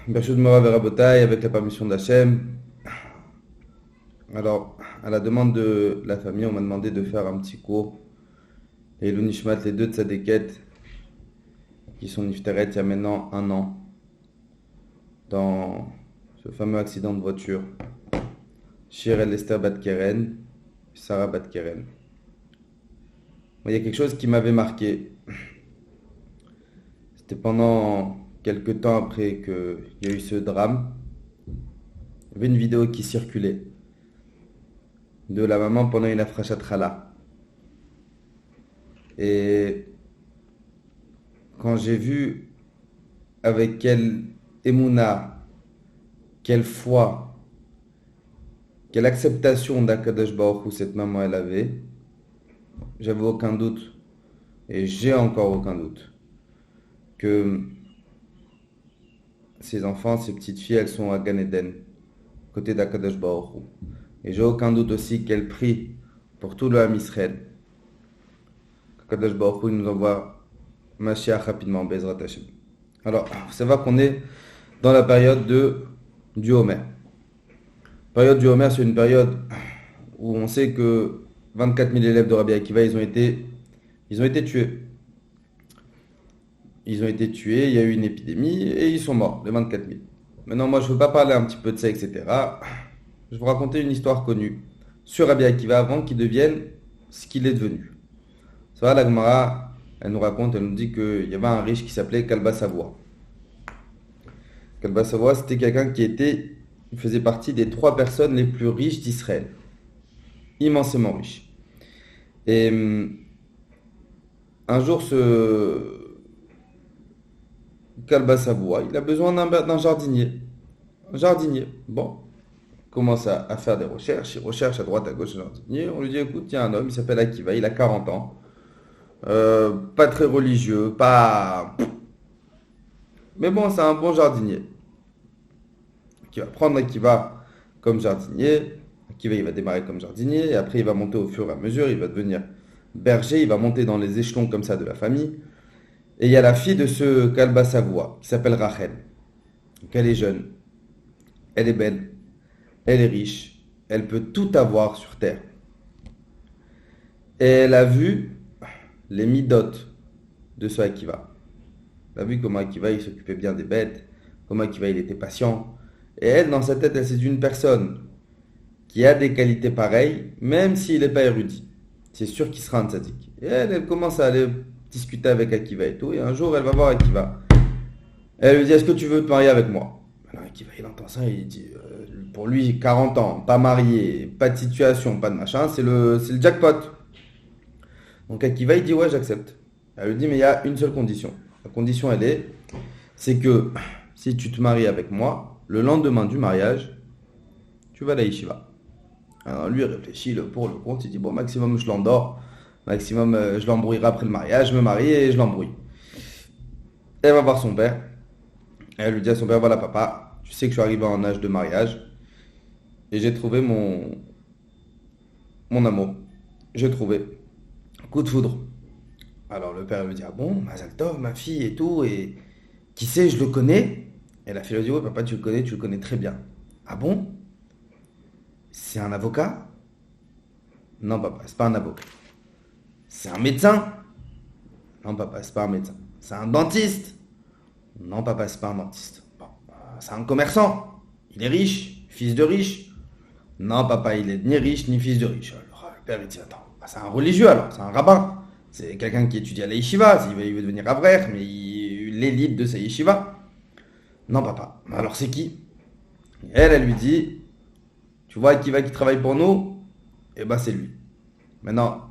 Bershut Mora Verabotai, avec la permission d'Hachem. Alors, à la demande de la famille, on m'a demandé de faire un petit cours. Et l'Unishmat, les deux tzadékettes, qui sont Nifteret il y a maintenant un an, dans ce fameux accident de voiture. Shir El Esther Bat Keren, Sarah Bat Keren. Il y a quelque chose qui m'avait marqué. C'était pendant quelques temps après qu'il y a eu ce drame. Il y avait une vidéo qui circulait de la maman pendant une afrachat challah. Et quand j'ai vu avec quelle émouna, quelle foi, quelle acceptation d'Akadosh Baruch Hu cette maman elle avait, j'avais aucun doute, et j'ai encore aucun doute, que ces enfants, ces petites filles, elles sont à Gan Eden, côté d'Akadosh Baruch Hu. Et j'ai aucun doute aussi qu'elles prient pour tout le Ham Israël. Qu'Akadosh Baruch Hu nous envoie Mashiach rapidement, Bezrat Hashem. Alors, vous savez qu'on est dans la période du Homer. La période du Homer, c'est une période où on sait que 24 000 élèves de Rabbi Akiva, ils ont été tués. Ils ont été tués, il y a eu une épidémie et ils sont morts, les 24 000. Maintenant, moi, je ne veux pas parler un petit peu de ça, etc. Je vais vous raconter une histoire connue sur Rabbi Akiva avant qu'il devienne ce qu'il est devenu. Ça va, la Gemara, elle nous raconte, elle nous dit qu'il y avait un riche qui s'appelait Kalba Savoie. Kalba Savoie, c'était quelqu'un il faisait partie des 3 personnes les plus riches d'Israël. Immensément riche. Et un jour, ce Kalba Savoie, il a besoin d'un jardinier. Un jardinier. Bon, il commence à faire des recherches. Il recherche à droite, à gauche un jardinier. On lui dit, écoute, il y a un homme, il s'appelle Akiva, il a 40 ans. Pas très religieux, pas... Mais bon, c'est un bon jardinier. Qui va prendre Akiva comme jardinier. Akiva, il va démarrer comme jardinier. Et après, il va monter au fur et à mesure. Il va devenir berger. Il va monter dans les échelons comme ça de la famille. Et il y a la fille de ce Kalba Savoie, qui s'appelle Rachel. Donc elle est jeune. Elle est belle. Elle est riche. Elle peut tout avoir sur terre. Et elle a vu les midotes de ce Akiva. Elle a vu comment Akiva il s'occupait bien des bêtes, comment Akiva il était patient. Et elle, dans sa tête, elle c'est une personne qui a des qualités pareilles, même s'il n'est pas érudit. C'est sûr qu'il sera un tzaddik. Et elle commence à aller discuter avec Akiva et tout. Et un jour, elle va voir Akiva. Elle lui dit, est-ce que tu veux te marier avec moi? Alors Akiva, il entend ça, il dit, pour lui, 40 ans, pas marié, pas de situation, pas de machin, c'est le jackpot. Donc Akiva, il dit, ouais, j'accepte. Elle lui dit, mais il y a une seule condition. La condition, c'est que si tu te maries avec moi, le lendemain du mariage, tu vas à la yeshiva. Alors lui, il réfléchit le pour, le contre, il dit, bon, maximum, je l'endors. Maximum, je l'embrouillerai après le mariage, je me marie et je l'embrouille. Elle va voir son père. Elle lui dit à son père, voilà papa, tu sais que je suis arrivé en âge de mariage et j'ai trouvé mon amour. J'ai trouvé. Coup de foudre. Alors le père lui dit, ah bon, Mazal Tov, ma fille et tout, et qui sait, je le connais. Et la fille lui dit, ouais papa, tu le connais très bien. Ah bon? C'est un avocat? Non papa, c'est pas un avocat. C'est un médecin? Non papa, c'est pas un médecin. C'est un dentiste? Non papa, c'est pas un dentiste. Bon, c'est un commerçant. Il est riche, fils de riche. Non papa, il est ni riche ni fils de riche. Alors le père il dit, attends, c'est un religieux alors, c'est un rabbin. C'est quelqu'un qui étudie à la yeshiva, il veut devenir avrech, mais l'élite de sa yeshiva. Non papa, alors c'est qui? Elle lui dit, tu vois qui travaille pour nous? Eh ben c'est lui. Maintenant,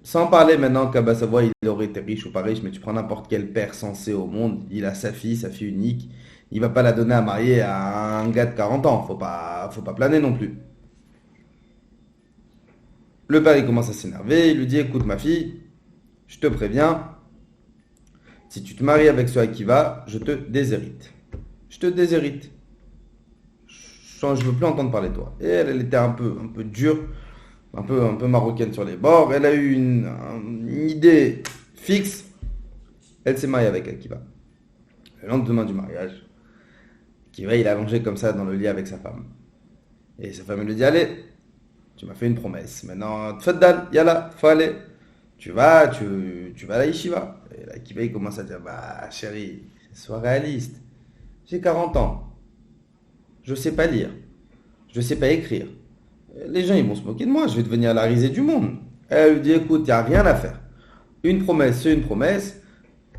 sans parler maintenant qu'à Savoie il aurait été riche ou pas riche, mais tu prends n'importe quel père censé au monde, il a sa fille unique, il va pas la donner à marier à un gars de 40 ans, faut pas planer non plus. Le père il commence à s'énerver, il lui dit écoute ma fille, je te préviens, si tu te maries avec ce Akiva, je te déshérite. Je te déshérite. Je veux plus entendre parler de toi. Et elle était un peu dure, un peu marocaine sur les bords. Elle a eu une idée fixe. Elle s'est mariée avec Akiva. Le lendemain du mariage, Akiva, il est allongé comme ça dans le lit avec sa femme. Et sa femme lui dit, allez, tu m'as fait une promesse. Maintenant, tfaddal, yalla, faut aller. Tu vas à la yeshiva. Et là, Akiva, il commence à dire, bah, chérie, sois réaliste. J'ai 40 ans. Je sais pas lire. Je sais pas écrire. Les gens, ils vont se moquer de moi. Je vais devenir la risée du monde. Elle lui dit, écoute, il n'y a rien à faire. Une promesse, c'est une promesse.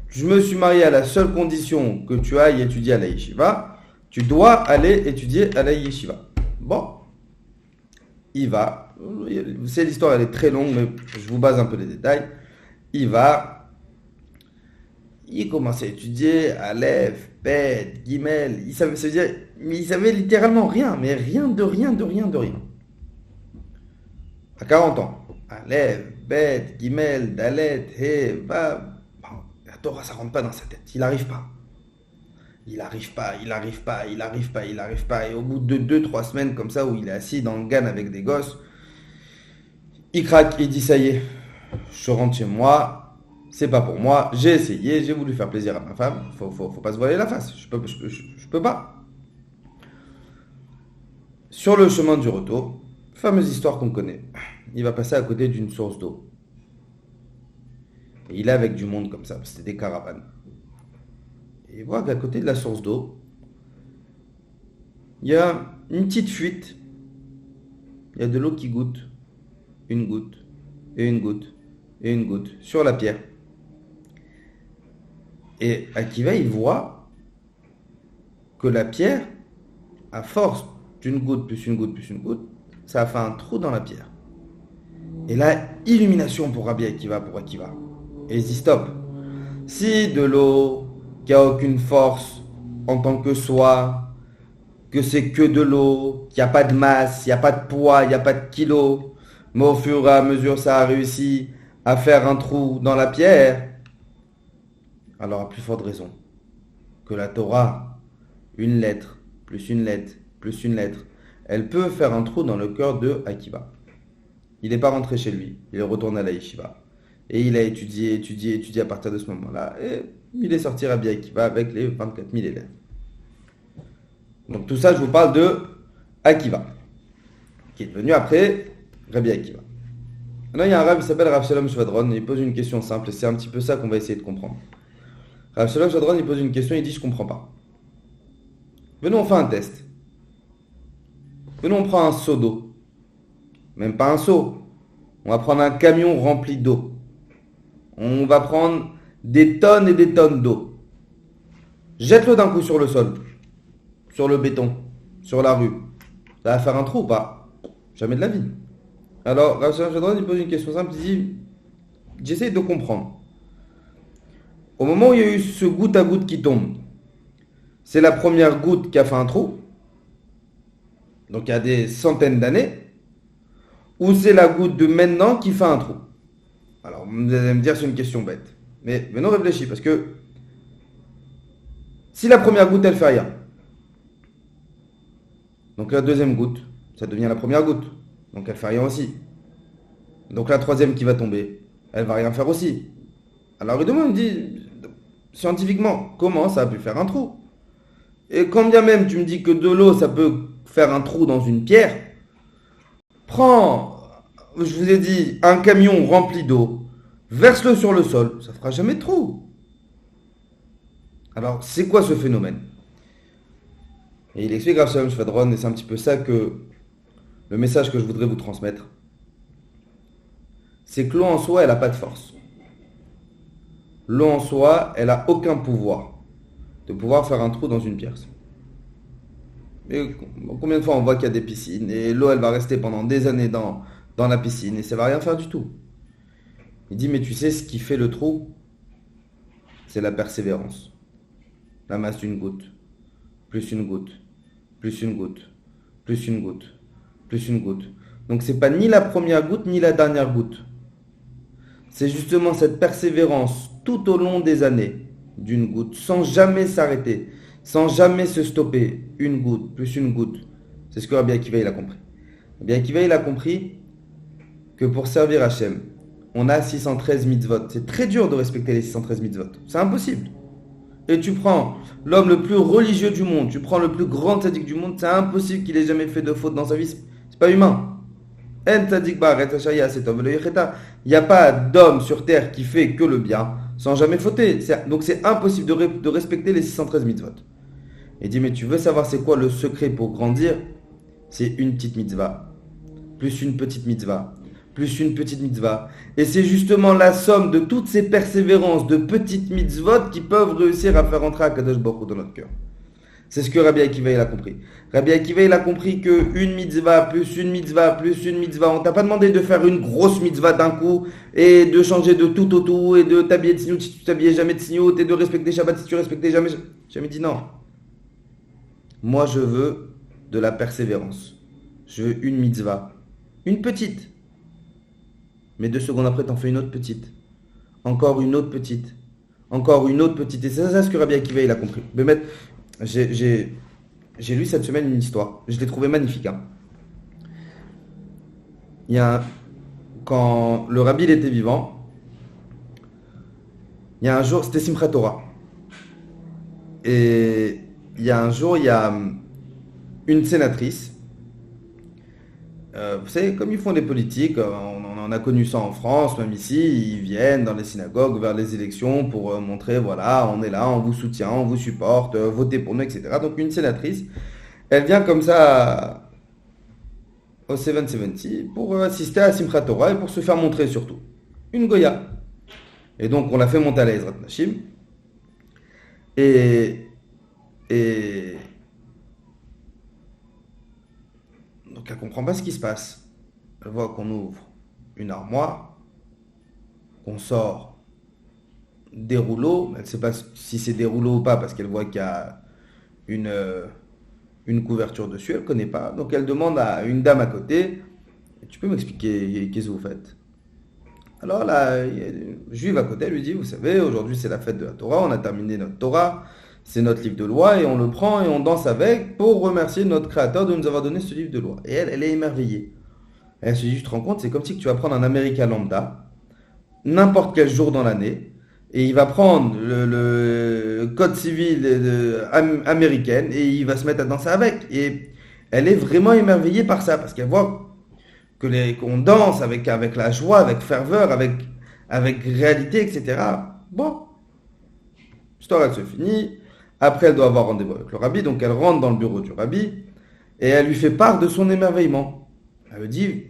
Je me suis marié à la seule condition que tu ailles étudier à la yeshiva. Tu dois aller étudier à la yeshiva. Bon, il va. Vous savez, l'histoire, elle est très longue, mais je vous base un peu les détails. Il va. Il commence à étudier Aleph, Bet, Gimel. Ça veut dire, mais il savait littéralement rien, mais rien de rien, de rien, de rien. À 40 ans. Aleph, Bet, Gimel, Dalet, He, Vav. Bon, la Torah, ça rentre pas dans sa tête. Il n'arrive pas. Il n'arrive pas, il n'arrive pas, il n'arrive pas, il n'arrive pas. Et au bout de 2, 3 semaines comme ça, où il est assis dans le GAN avec des gosses, il craque, il dit ça y est, je rentre chez moi, c'est pas pour moi, j'ai essayé, j'ai voulu faire plaisir à ma femme, faut pas se voiler la face, je peux pas. Sur le chemin du retour, fameuse histoire qu'on connaît, il va passer à côté d'une source d'eau. Et il est avec du monde comme ça, c'était des caravanes. Et il voit qu'à côté de la source d'eau, il y a une petite fuite, il y a de l'eau qui goutte, une goutte, et une goutte, et une goutte, sur la pierre. Et Akiva, il voit que la pierre, à force d'une goutte, plus une goutte, plus une goutte, ça a fait un trou dans la pierre. Et là, illumination pour Rabbi Akiva, pour Akiva. Et il dit stop. Si de l'eau qui a aucune force en tant que soi, que c'est que de l'eau, qu'il n'y a pas de masse, il n'y a pas de poids, il n'y a pas de kilo, mais au fur et à mesure ça a réussi à faire un trou dans la pierre, alors à plus forte raison que la Torah, une lettre, plus une lettre, plus une lettre, elle peut faire un trou dans le cœur de Akiva. Il n'est pas rentré chez lui, il est retourné à la yeshiva. Et il a étudié à partir de ce moment-là. Et il est sorti Rabbi Akiva avec les 24 000 élèves. Donc tout ça, je vous parle de Akiva, qui est devenu après Rabbi Akiva. Maintenant, il y a un Rav qui s'appelle Rav Shalom Shvadron, et il pose une question simple, et c'est un petit peu ça qu'on va essayer de comprendre. Rav Shalom Shvadron, il pose une question, il dit, je comprends pas. Venons, on fait un test. Venons, on prend un seau d'eau. Même pas un seau. On va prendre un camion rempli d'eau. On va prendre des tonnes et des tonnes d'eau. Jette-le d'un coup sur le sol, sur le béton, sur la rue. Ça va faire un trou ou pas? Jamais de la vie. Alors, Rav Shalom Shvadron, il pose une question simple, il dit, j'essaie de comprendre. Au moment où il y a eu ce goutte à goutte qui tombe, c'est la première goutte qui a fait un trou, donc il y a des centaines d'années, ou c'est la goutte de maintenant qui fait un trou? Alors, vous allez me dire c'est une question bête, mais non, réfléchis, parce que si la première goutte, elle fait rien, donc la deuxième goutte, ça devient la première goutte, donc elle fait rien aussi. Donc la troisième qui va tomber, elle va rien faire aussi. Alors il me dit, scientifiquement, comment ça a pu faire un trou? Et quand bien même tu me dis que de l'eau, ça peut faire un trou dans une pierre, prends, je vous ai dit, un camion rempli d'eau, verse-le sur le sol, ça fera jamais de trou. Alors, c'est quoi ce phénomène? Et il explique Rav Shalom Shvadron, et c'est un petit peu ça que le message que je voudrais vous transmettre. C'est que l'eau en soi, elle n'a pas de force. L'eau en soi, elle n'a aucun pouvoir de pouvoir faire un trou dans une pierre. Et combien de fois on voit qu'il y a des piscines et l'eau elle va rester pendant des années dans la piscine et ça va rien faire du tout. Il dit mais tu sais ce qui fait le trou? C'est la persévérance. La masse d'une goutte, plus une goutte, plus une goutte, plus une goutte, plus une goutte. Donc c'est pas ni la première goutte ni la dernière goutte. C'est justement cette persévérance tout au long des années d'une goutte, sans jamais s'arrêter, sans jamais se stopper, une goutte, plus une goutte. C'est ce que Rabbi Akiva il a compris. Rabbi Akiva il a compris que pour servir Hachem, on a 613 mitzvot. C'est très dur de respecter les 613 mitzvot. C'est impossible. et tu prends l'homme le plus religieux du monde, tu prends le plus grand tzaddik du monde, c'est impossible qu'il ait jamais fait de faute dans sa vie, c'est pas humain. En tzaddik ba'aretz asher ya'aseh tov velo yecheta. Il n'y a pas d'homme sur terre qui fait que le bien sans jamais fauter. Donc c'est impossible de respecter les 613 mitzvot. Il dit, mais tu veux savoir c'est quoi le secret pour grandir? C'est une petite mitzvah, plus une petite mitzvah, plus une petite mitzvah. Et c'est justement la somme de toutes ces persévérances de petites mitzvot qui peuvent réussir à faire entrer Akadosh Baruch Hu dans notre cœur. C'est ce que Rabbi Akiva il a compris. Rabbi Akiva il a compris que une mitzvah, plus une mitzvah, plus une mitzvah. On t'a pas demandé de faire une grosse mitzvah d'un coup et de changer de tout au tout et de t'habiller de tzniut si tu t'habillais jamais de tzniut et de respecter Shabbat si tu respectais jamais. Jamais dit non. Moi je veux de la persévérance. Je veux une mitzvah. Une petite. Mais 2 secondes après, t'en fais une autre petite. Encore une autre petite. Encore une autre petite. Et c'est ça ce que Rabbi Akiva il a compris. Mais j'ai lu cette semaine une histoire. Je l'ai trouvée magnifique. Hein. Quand le Rabbi il était vivant, il y a un jour, c'était Simchat Torah. Et il y a un jour, il y a une sénatrice. Vous savez, comme ils font les politiques, on en a connu ça en France, même ici, ils viennent dans les synagogues vers les élections pour montrer, voilà, on est là, on vous soutient, on vous supporte, votez pour nous, etc. Donc une sénatrice, elle vient comme ça au 770 pour assister à Simchat Torah et pour se faire montrer surtout. Une Goya. Et donc on l'a fait monter à la Ezrat Nashim. Et donc elle comprend pas ce qui se passe. Elle voit qu'on ouvre une armoire, qu'on sort des rouleaux. Elle ne sait pas si c'est des rouleaux ou pas parce qu'elle voit qu'il y a une couverture dessus. Elle ne connaît pas. Donc elle demande à une dame à côté, tu peux m'expliquer qu'est-ce que vous faites? Alors là, il y a une juive à côté, elle lui dit, vous savez, aujourd'hui c'est la fête de la Torah, on a terminé notre Torah. C'est notre livre de loi et on le prend et on danse avec pour remercier notre créateur de nous avoir donné ce livre de loi. Et elle est émerveillée. Elle se dit, tu te rends compte, c'est comme si tu vas prendre un Américain lambda, n'importe quel jour dans l'année, et il va prendre le code civil américain et il va se mettre à danser avec. Et elle est vraiment émerveillée par ça, parce qu'elle voit qu'on danse avec la joie, avec ferveur, avec réalité, etc. Bon, l'histoire elle se finit. Après, elle doit avoir rendez-vous avec le rabbi, donc elle rentre dans le bureau du rabbi et elle lui fait part de son émerveillement. Elle lui dit,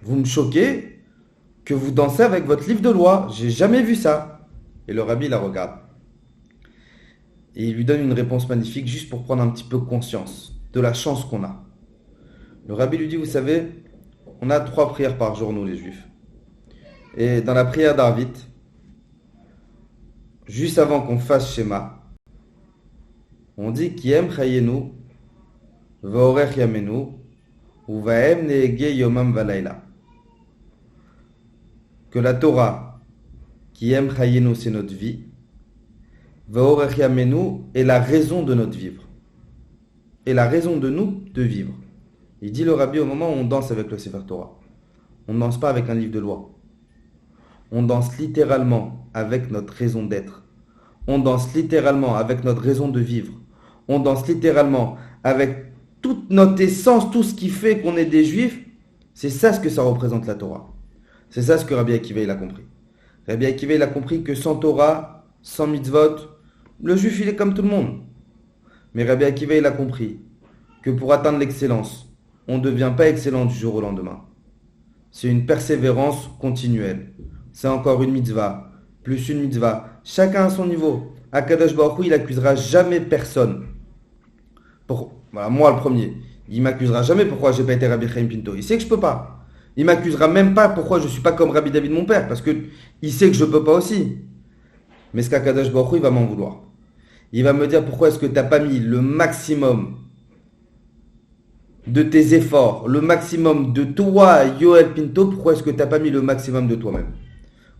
vous me choquez que vous dansez avec votre livre de loi, j'ai jamais vu ça. Et le rabbi la regarde et il lui donne une réponse magnifique juste pour prendre un petit peu conscience de la chance qu'on a. Le rabbi lui dit, vous savez, on a 3 prières par jour, nous les juifs. Et dans la prière d'Arvit, juste avant qu'on fasse schéma, on dit Kiem chayenu, vaorech yamenu, ou vaem neege yomam valayla. Que la Torah, Kiem chayenu, c'est notre vie, vaorech yamenu est la raison de notre vivre, et la raison de nous de vivre. Il dit le rabbi au moment où on danse avec le Sefer Torah, on ne danse pas avec un livre de loi. On danse littéralement avec notre raison d'être. On danse littéralement avec notre raison de vivre. On danse littéralement avec toute notre essence, tout ce qui fait qu'on est des juifs. C'est ça ce que ça représente la Torah. C'est ça ce que Rabbi Akiva il a compris. Rabbi Akiva il a compris que sans Torah, sans mitzvot, le juif il est comme tout le monde. Mais Rabbi Akiva il a compris que pour atteindre l'excellence, on ne devient pas excellent du jour au lendemain. C'est une persévérance continuelle. C'est encore une mitzvah, plus une mitzvah. Chacun à son niveau. Akadosh Baruch Hu, il n'accusera jamais personne. Voilà, moi le premier. Il m'accusera jamais pourquoi j'ai pas été Rabbi Chaim Pinto. Il sait que je peux pas. Il m'accusera même pas pourquoi je suis pas comme Rabbi David mon père, parce que il sait que je peux pas aussi. Mais ce qu'Akadosh Baruch Hu, il va m'en vouloir. Il va me dire pourquoi est-ce que tu n'as pas mis le maximum de tes efforts, le maximum de toi, Yoel Pinto, pourquoi est-ce que tu n'as pas mis le maximum de toi-même?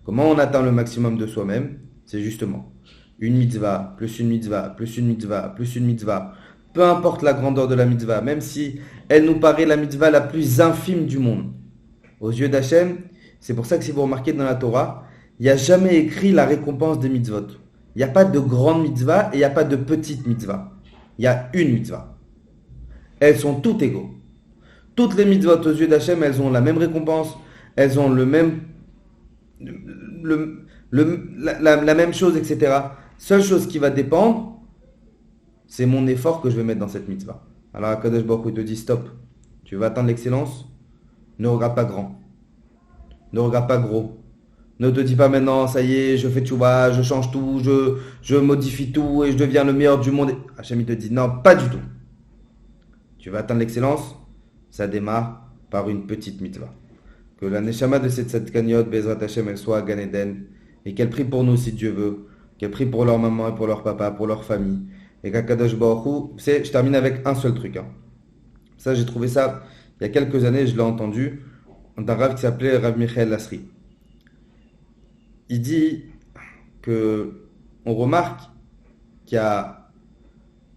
Comment on atteint le maximum de soi-même? C'est justement une mitzvah, plus une mitzvah, plus une mitzvah, plus une mitzvah. Peu importe la grandeur de la mitzvah, même si elle nous paraît la mitzvah la plus infime du monde. Aux yeux d'Hachem, c'est pour ça que si vous remarquez dans la Torah, il n'y a jamais écrit la récompense des mitzvot. Il n'y a pas de grande mitzvah et il n'y a pas de petite mitzvah. Il y a une mitzvah. Elles sont toutes égaux. Toutes les mitzvot aux yeux d'Hachem, elles ont la même récompense, elles ont le même, la même chose, etc. Seule chose qui va dépendre, c'est mon effort que je vais mettre dans cette mitzvah. Alors Akadosh Baruch Hu te dit stop. Tu veux atteindre l'excellence? Ne regarde pas grand. Ne regarde pas gros. Ne te dis pas maintenant, ça y est, je fais tchouba, je change tout, je modifie tout et je deviens le meilleur du monde. Hachem il te dit non, pas du tout. Tu veux atteindre l'excellence? Ça démarre par une petite mitzvah. Que la neshama de cette cagnotte, Bezrat Hachem, elle soit à Gan Eden et qu'elle prie pour nous si Dieu veut, qu'elle prie pour leur maman et pour leur papa, pour leur famille. Et qu'Akadosh Baruch Hu, je termine avec un seul truc. Ça, j'ai trouvé ça il y a quelques années, je l'ai entendu d'un Rav qui s'appelait Rav Michael Lasri. Il dit que on remarque qu'il y a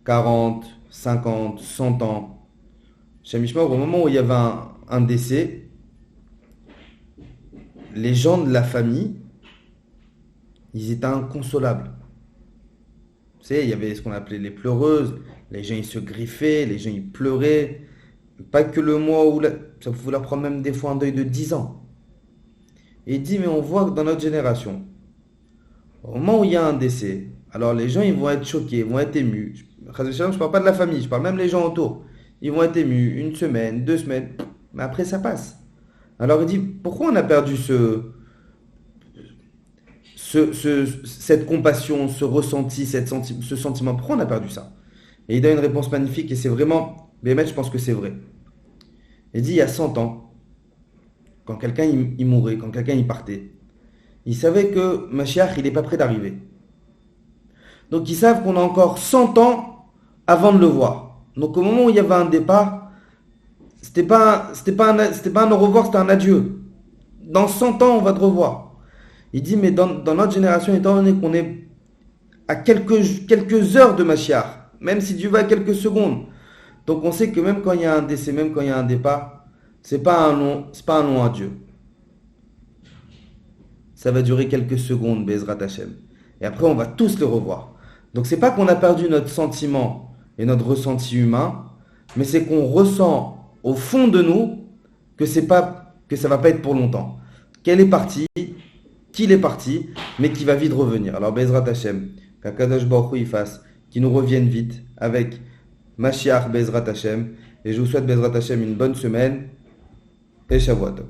40, 50, 100 ans, chez Mishmor, au moment où il y avait un décès, les gens de la famille, ils étaient inconsolables. Vous savez, il y avait ce qu'on appelait les pleureuses, les gens ils se griffaient, les gens ils pleuraient. Pas que le mois où ça pouvait leur prendre même des fois un deuil de 10 ans. Et il dit, mais on voit que dans notre génération, au moment où il y a un décès, alors les gens ils vont être choqués, ils vont être émus. Je ne parle pas de la famille, je parle même des gens autour. Ils vont être émus une semaine, 2 semaines, mais après ça passe. Alors il dit, pourquoi on a perdu cette compassion, ce ressenti, ce sentiment? Pourquoi on a perdu ça? Et il donne une réponse magnifique et c'est vraiment, Bémet, je pense que c'est vrai. Il dit, il y a 100 ans, quand quelqu'un il mourait, quand quelqu'un il partait, ils savaient que Mashiach, il n'est pas prêt d'arriver. Donc ils savent qu'on a encore 100 ans avant de le voir. Donc au moment où il y avait un départ, c'était pas un au revoir, c'était un adieu. Dans 100 ans, on va te revoir. Il dit, mais dans notre génération, étant donné qu'on est à quelques heures de Mashiach, même si Dieu va à quelques secondes, donc on sait que même quand il y a un décès, même quand il y a un départ, c'est pas un long adieu. Ça va durer quelques secondes, Bezrat Hashem. Et après, on va tous le revoir. Donc c'est pas qu'on a perdu notre sentiment et notre ressenti humain, mais c'est qu'on ressent au fond de nous que ça va pas être pour longtemps. Qu'elle est partie, qu'il est parti, mais qui va vite revenir. Alors Bezrat Hashem, qu'Akadosh Baruch Hu il fasse, qu'il nous revienne vite avec Mashiach Bezrat Hashem. Et je vous souhaite Bezrat Hashem une bonne semaine et Shavuot Tov.